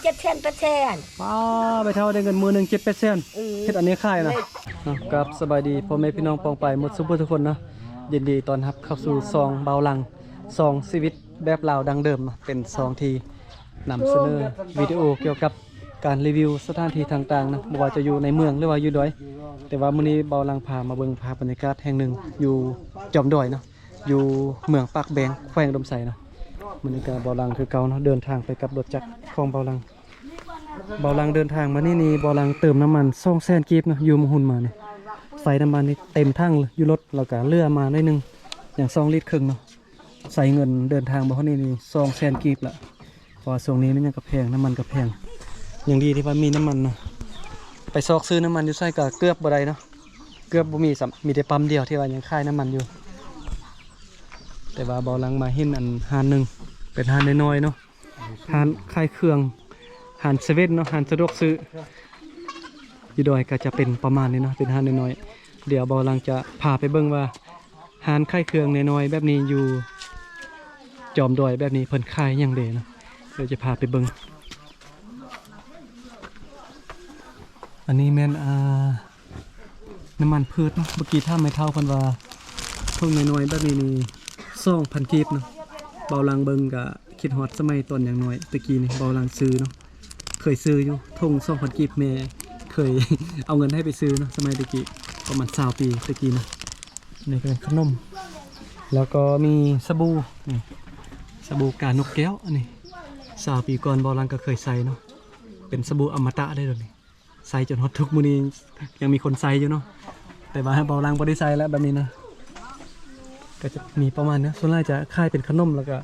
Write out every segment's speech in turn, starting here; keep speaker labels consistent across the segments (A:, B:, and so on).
A: 700%
B: ป้าไปเท่าได้เงินมือหนึ่ง7%เฮ็ดอันนี้ค่ายนะกับสบายดีพ่อแม่พี่น้องปองไปหมดซุปเปอร์ทุกคนนะยินดีต้อนรับเข้าสู่ซองเบาลังซองชีวิตแบบลาวดังเดิมนะเป็นซองที่นำเสนอวิดีโอเกี่ยวกับการรีวิวสถานที่ต่างๆนะไม่ว่าจะอยู่ในเมืองหรือว่าอยู่ดอยแต่ว่ามื้อนี้เบาลังพามาเบิ่งภาพบรรยากาศแห่งหนึ่งอยู่จอมดอยเนาะอยู่เมืองปากแบงแขวงดมไสเนาะมื้อนี้ก็เบาลังคือเก่าเนาะเดินทางไปกับรถจักรของเบาลังเดินทางมานี่เบาลังเติมน้ำมัน200,000กีบเนาะอยู่มหุ่นมานี่ใส่น้ำมันนี่เต็มทั้งเลยอยู่รถเราก็เลือมาได้นึงอย่าง2 ลิตรครึ่งเนาะใส่เงินเดินทางมาเท่านี้นี่200,000กีบละเพราะช่วงนี้มันยังกระแพงน้ำมันกระแพงอย่างดีที่ว่ามีน้ำมันนะไปซอกซื้อน้ำมันอยู่ใส่ก็เกือบบ่ได้เนาะเกือบบ่มีแต่ปั๊มเดียวที่ว่ายังขายน้ำมันอยู่แต่ว่าเบาลังมาเห็นอันหานหนึ่งเป็นหานน้อยๆเนาะหานขายเครื่องหานเซเว่นเนาะหานสะดวกซื้ออยู่ดอยก็จะเป็นประมาณนี้เนาะเป็นหานน้อยๆเดี๋ยวเบาลังจะพาไปเบิ่งว่าหานขายเครื่องน้อยๆแบบนี้อยู่จอมดอยแบบนี้เพิ่นขายอย่างเดเนาะเดี๋ยวจะพาไปเบิ่งอันนี้แม่นน้ำมันพืชเนาะเมื่อกี้ถ้าไม่เท่ากันว่าพวกน้อยๆแบบนี้นี่2,000กีบเนาะเบาลังเบิ่งก็คิดฮอดสมัยตอนอย่างน้อยตะกี้นี่เบาลังซื้อเนาะเคยซื้ออยู่ทง2,000กีบแม่เคย เอาเงินให้ไปซื้อเนาะสมัยตะกี้ประมาณ20 ปีตะกี้นะนี่ก็เป็นขนมแล้วก็มีสบู่นี่สบู่กานกแก้วอันนี้20 ปีก่อนเบาลังก็เคยใส่เนาะเป็นสบู่อมตะได้เลยนี่ใส่จนฮอตทุกมื้อนี้ยังมีคนใส่อยู่เนาะแต่ว่าเบาลังบ่ได้ใส่แล้วแบบนี้นะก็จะมีประมาณนี้ส่วนใหญ่จะค่ายเป็นขนมแล้วก็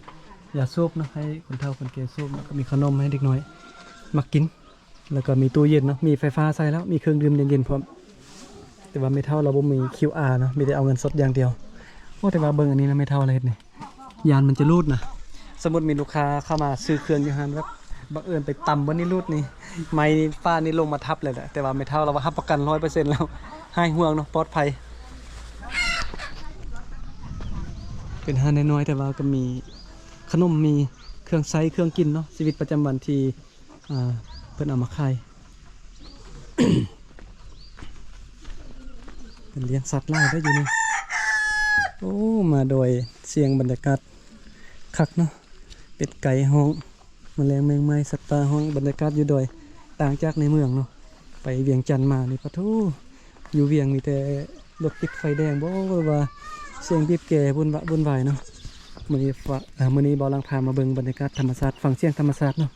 B: ยาสูบเนาะให้คนเฒ่าคนแก่สูบแล้วก็มีขนมให้เด็กน้อยมากินแล้วก็มีตู้เย็นเนาะมีไฟฟ้าใส่แล้วมีเครื่องดื่มเย็นๆพร้อมแต่ว่าไม่เท่าเราบ่มี QR เนาะมีแต่เอาเงินสดอย่างเดียวโอ้แต่ว่าเบิ่งอันนี้นะไม่เท่าอะไรนี่ยานมันจะรูดนะสมมติมีลูกค้าเข้ามาซื้อเครื่องอยู่หั่นแบบบังเอิญไปต่ำวันนี้รูดนี่ไม้ฟ้านี่ลงมาทับเลยแหละแต่ว่าไม่เท่าเราว่ารับประกัน 100% แล้วให้ห่วงเนาะปลอดภัยเป็นห้างน้อยๆแต่ว่าก็มีขนมมีเครื่องใช้เครื่องกินเนาะชีวิตประจำวันที่เพิ่นเอามาขาย เป็นเลี้ยงสัตว์ไล่ได้อยู่นี่โอ้มาโดยเสียงบรรยากาศคักเนาะเป็ดไก่ห้องแมลงแมงไม้สัตว์ป่าห้องบรรยากาศอยู่โดยต่างจากในเมืองเนาะไปเวียงจันทน์มานี่ปะทูอยู่เวียงมีแต่รถติดไฟแดงบ่ว่าเสียงบีบแก่บุญวายเนาะมื้อนี้เบาลังพามาเบิ่งบรรยากาศธรรมชาติฟังเสียงธรรมชาติเนาะ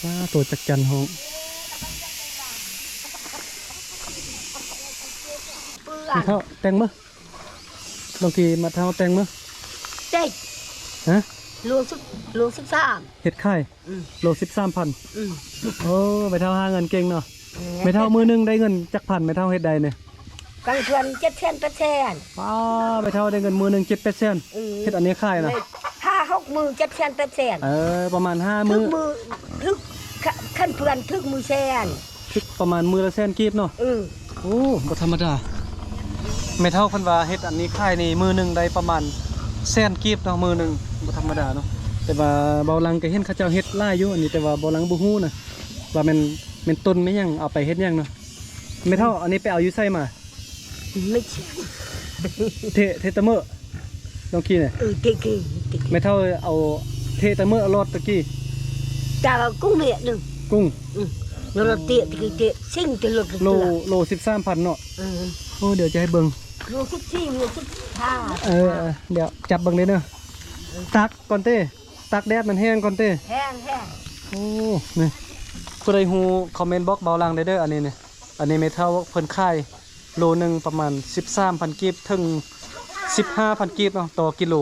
B: ว้าตัวจักจันห้องมาเท่าแตงมื้อบางทีมาเท่าแตงมื้อ
A: เจ๊ก
B: ฮะ
A: ลวง13
B: เฮ็ดไข่โล 13,000โอ้ไปเท่าหาเงินเก่งเนาะไม่เท่ามือนึงได้เงินจักพันไม่เท่าเฮ็ดใดเนี่ย
A: กันเพื่อน700%
B: ป้าไปเท่าได้เงินมือนึง7%เฮ็ดอันนี้ขายนะ
A: 5-6 มื้อ700%
B: ประมาณ5
A: มื้
B: มื้อ
A: ทึกขั้นเพื่อนทึกมื้อแสน
B: ทึกประมาณมือละ100,000กีบเนาะโอ้บ่ธรรมดาไม่เท่าเพิ่นว่าเฮ็ดอันนี้ขายนี่มือนึงได้ประมาณ100,000กีบเนาะมือนึงบ่ธรรมดาเนาะแต่ว่าเบาลังก็เห็นเขาเจ้าเฮ็ดหลายอยู่อันนี้แต่ว่าเบาลังบ่ฮู้นะว่ามันต้นไม่ยังเอาไปเฮ็ดยังเนาะไม่เท่าอันนี้ไปเอาอยู่ไสมา
A: ไม่ใช่
B: เทตะเมอลองกี้เนี่ย
A: เท
B: ไม่เท่าเอาเทตะเมอรอดตะกี้
A: แต่กุ้งเนี่ยนึง
B: กุ้ง
A: เราเตะซิ่งจะหลุด
B: โล 13,000 เนาะโอ้เดี๋ยวจะให้เบิ่ง
A: โล14โล15
B: เดี๋ยวจับเบิ่งเลยเนาะตักก่อนเต้ตักแดดมันแห้งก่อนเต้
A: แห้ง
B: โอ้นี่ผู้ใดฮู้คอมเมนต์บล็อกเบาลังได้เด้ออันนี้เนี่ยอันนี้ไม่เท่าเพิ่นขายโลนึงประมาณ 13,000 กีบถึง 15,000 กีบเนาะต่อกิโล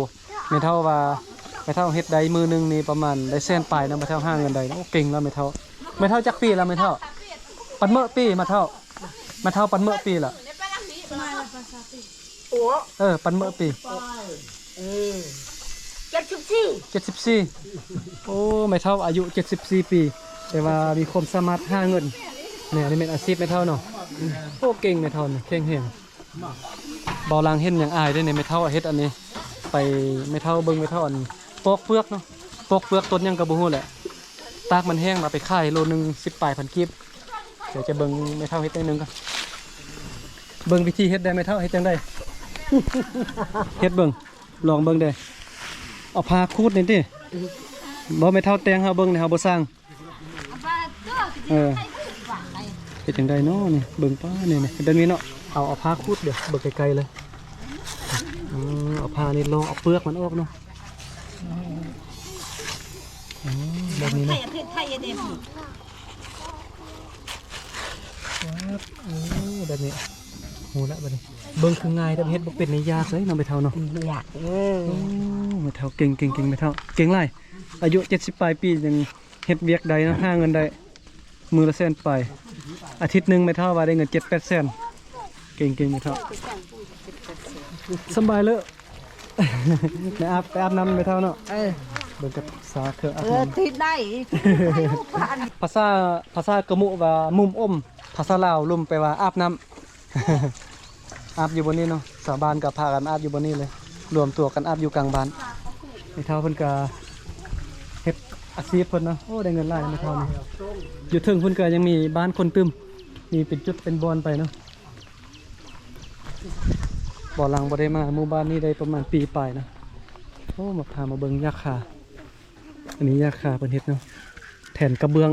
B: ไม่เท่าว่าไม่เท่าเฮ็ดได้มือนึงนี่ประมาณได้100,000ปลายนะไม่เท่าหาเงินได้โอ้เก่งแล้วไม่เท่าจักปีแล้วไม่เท่าปันเมื่อปีมาเท่าปันเมื่อปีล่ะ
A: โอ้
B: ปันเมื่อปี
A: 74
B: โอ้ไม่เท่าอายุ74 ปีแต่ว่ามีความสามารถหาเงินเนี่ยนี่เป็นอาชีพไม่เท่าเนาะโอ้เก่งไม่เท่าเนี่ยเก่งเห็นเบาลังเห็นอย่างอายได้ในไม่เท่าเฮ็ดอันนี้ไปไม่เท่าเบิ่งไม่เท่าอันปอกเปลือกเนาะปอกเปลือกต้นยังกระบูฮู้แหละ ตากมันแห้งมาไปขายโลนึง18,000กีบเดี๋ยวจะเบิ่งไม่เท่าเฮ็ดได้นึงก่อนเบิ่งวิธีเฮ็ดได้ไม่เท่าเฮ็ดจังได๋ เฮ็ดเบิ่งลองเบิ่งเด้เอาผ้าคูดนี่ติบ่ไม่เท่าแต่งเฮาเบิ่งนี่เฮาบ่สร้างเฮ็ดจังได๋เนาะนี่เบิ่งป้านี่ๆแบบนี้เนาะเอาผ้าคูดเดี๋ยวเบิ่งไกลๆเลยเอาผ้านี่ลองเอาเปลือกมันออกเนาะแบบนี้เนาะแบบนี้โหละแบบนี้เบิ่งคือง่ายแต่เฮ็ดบ่เป็นในยากเลยน้องไปเท่าเนาะ
A: อยาก
B: ไม่เท่าเก่งไม่เท่าเก่งไรอายุ70 ปลายปียังเฮ็ดเวียกใดเนาะหาเงินได้มือละแสนไปอาทิตย์นึงไม่เท่าว่าได้เงิน 7-8 แสนเก่งไม่เท่าสบายเลย ไปอาบน้ำไม่เท่าเนาะเบิ่งกับสาเถอะอาบน้ำ
A: ที่ได้
B: ภาษากะมุว่ามุมอมภาษาลาวลุ่มไปว่าอาบน้ำอาบอยู่บนนี้เนาะสาวบ้านกับพากันอาบอยู่บนนี้เลยรวมตัวกันอาบอยู่กลางบ้านไม่เท่าเพิ่นก็เฮ็ดอาชีพเพิ่นเนาะโอ้ได้เงินหลายไม่เท่านี่อยู่ถึงเพิ่นก็ยังมีบ้านคนตึมมีเป็นจุดเป็นบอนไปเนาะบ่อหลังบ่ได้มาหมู่บ้านนี้ได้ประมาณปีปลายนะโอ้มาพามาเบิ่งยาคาอันนี้ยาคาเพิ่นเฮ็ดเนาะแทนกระเบื้อง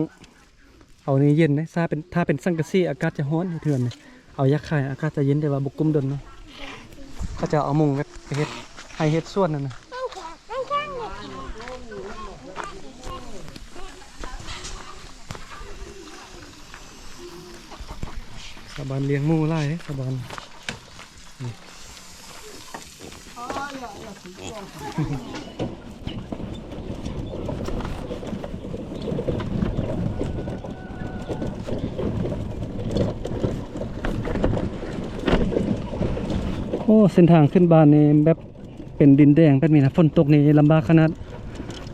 B: เอานี่เย็นนะถ้าเป็นสังกะสีอากาศจะร้อนเถื่อนนี่เอายาคาอากาศจะเย็นแต่ว่าบ่กุมดนเนาะก็จะเอามุงไปเฮ็ดให้เฮ็ดส่วนนั่นน่ะสะบานเลี้ยงหมูไล่สะบานโอ้เส้นทางขึ้นบ้านนี่แบบเป็นดินแดงแบบนี้นะฝนตกนี่ลำบากขนาด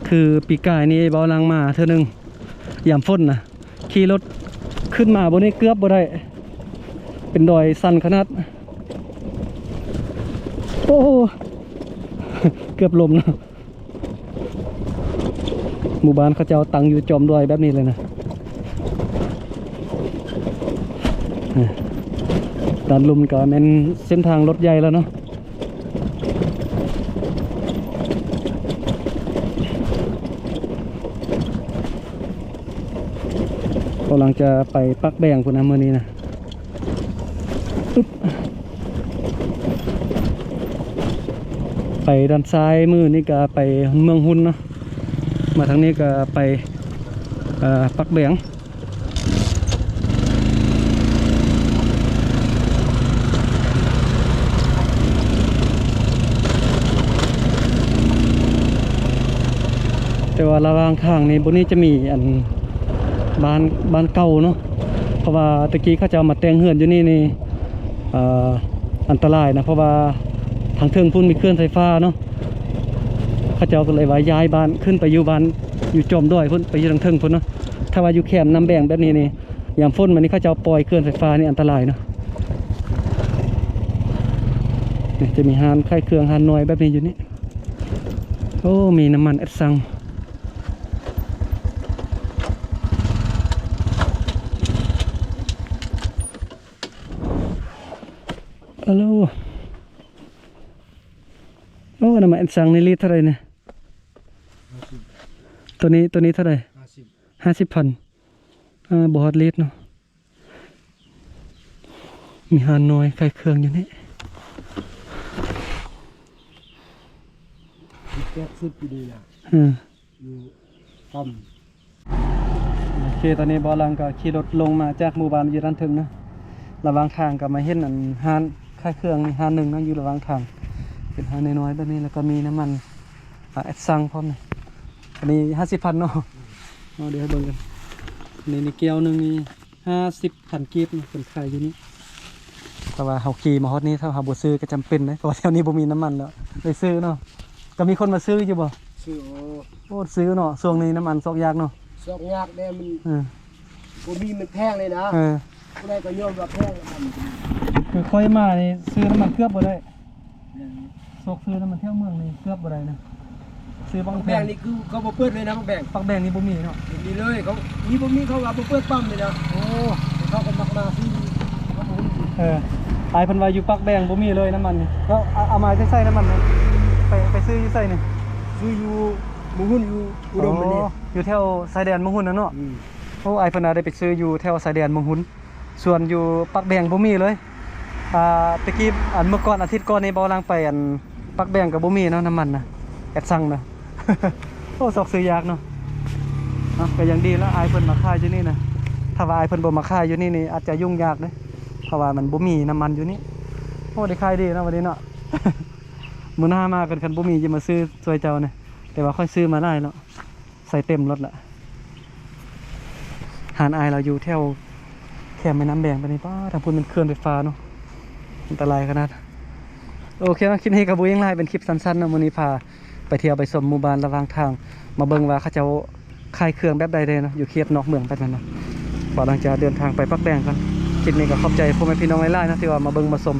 B: คือปีกายนี่เบาลังมาเท่านึงยามฝนนะขี่รถขึ้นมาบนนี้เกือบบ่ได้เป็นดอยสั้นขนาดโอ้เกือบลมนะหมู่บ้านเขาจะเอาตังอยู่จอมดอยแบบนี้เลยนะด้านลุมก็เป็นเส้นทางรถใหญ่แล้วเนาะกำลังจะไปปักแบงคุณนะเมื่อนี้นะไปด้านซ้ายมือนี่ก็ไปเมืองหุ่นเนาะมาทางนี้ก็ไปปักแบงแต่ว่าระหว่างทางนี้บนนี้จะมีอันบ้านเก่าเนาะเพราะว่าตะกี้เขาจะเอามาแต่งเฮือนอยู่นี่อันตรายนะเพราะว่าทางเทิงพุ่นมีเครื่องไฟฟ้าเนาะเขาจะเอาก็เลยว่าย้ายบ้านขึ้นไปอยู่บ้านอยู่จอมด้วยพุ่นไปอยู่ทางเทิงพุ่นเนาะถ้าว่าอยู่แคมป์น้ำแบงแบบนี้นี่ยามฝนมันนี่เขาจะเอาปล่อยเครื่องไฟฟ้านี่อันตรายเนาะนี่จะมีฮานค่ายเครื่องฮานน้อยแบบนี้อยู่นี่โอ้มีน้ำมันแอดซังฮัลโหลโอ้น้ำมันแอดซังนี่ลิตรเท่าไรเนี่ยตัวนี้เท่าไร50,000บอดลิตรเนาะมีฮานน้อยค่ายเครื่องอยู่นี่
C: แก๊สซึบอยู่ดีอ่ะอยู่ปั๊ม
B: โอเคตอนนี้บอลังก็ขี่รถลงมาจากหมู่บ้านอยู่ด้านถึงนะระหว่างทางก็มาเห็นอันฮานค่ายเครื่องฮานหนึ่งนะอยู่ระหว่างทางเป็นฮานน้อยๆแบบนี้แล้วก็มีน้ำมันแอดซังพร้อมนะอันนี้50,000เนาะเดี๋ยวให้เบิ่งกันนี่เกียวหนึ่งนี่50,000กีบนะเป็นขายอยู่นี่แต่ว่าเฮาขี่มาฮอดนี้ถ้าเฮาบ่ซื้อก็จำเป็นนะเพราะว่าแถวนี้บ่มีน้ำมันแล้วเลยซื้อเนาะก็มีคนมาซื้ออยู่บ่
C: ซื้อ
B: โอ้ซื้อเนาะช่วงนี้น้ำมันซอกยากเนาะ
C: ซอกยากแน่มันบ่มีมันแพงเลยนะผู้ใดก็ยอมว่าแพงมัน
B: คือค่อยมานี่ซื้อน้ำมันเกือบบ่ได้ซอกซื้อน้ำมันเที่ยวเมืองนี่เกือบบ่ได้นะ ซื้อปัก
C: แบ
B: แบ
C: ง
B: ง
C: นี่คือเขาบ่เปิดเลยนะปักแบง
B: ปักแบงนี่บ่มีเนาะ
C: นี่เลยเขานี่บ่มีเขาว่าบ่เปิดปั๊มเลยนะ
B: โอ้
C: เขาก็มักมาซื้อเขาบ่รู้
B: อายเพิ่นว่าอยู่ปักแบงบ่มีเลยน้ำมันนี่แล้วเอามาใส่น้ำมันนี่ไปซื้ออยู่ไสนี่
C: ซื้ออยู่หมู่หุ้นอยู่อุดมมันนี่
B: อยู่แถวชายแดนมงหุนน่ะเนาะโอ้อายเพิ่นน่ะได้ไปซื้ออยู่แถวชายแดนมงหุนส่วนอยู่ปักแบงบ่มีเลยตะกี้เมื่อก่อนอาทิตย์ก่อนนี่บ่ลังไปปักแบงก็บ่มีเนาะน้ำมันน่ะแอดสั่งน่ะ โอ้สอกซื้อยากเนาะก็ยังดีแล้วอายเพิ่นมาขายอยู่นี่นะถ้าว่าอายเพิ่นบ่มาขายอยู่นี่อาจจะยุ่งยากเด้เพราะว่ามันบ่มีน้ำมันอยู่นี่โอ้ได้ขายดีเนาะวันนี้เนาะ มื้อหน้ามากันคันบ่มีจะมาซื้อช่วยเจ้าเนี่ยแต่ว่าค่อยซื้อมาได้แล้วใส่เต็มรถละหานอายเราอยู่แถวแคมแม่น้ำแบงไปนี่ป้าทางพุ่นเป็นเครื่องไฟฟ้าเนาะอันตรายขนาดโอเคนะคลิปนี้กับบุ้ยงไล่เป็นคลิปสั้นๆนะมื้อนี้พาไปเที่ยวไปชมหมู่บ้านระหว่างทางมาเบิ่งว่าเขาเจ้าขายเครื่องแบบใดเด้เนาะอยู่เขตนอกเมืองไปนั่นนะพอหลังจากเดินทางไปปักแบงกันคลิปนี้ก็ขอบใจพ่อแม่พี่น้องหลายๆนะที่ว่ามาเบิ่งมาชม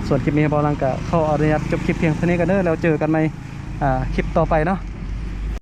B: ส่วนคลิปนี้บอลังก็ขออนุญาตจบคลิปเพียงเท่านี้กันเด้อแล้วเจอกันใหม่คลิปต่อไปเนาะ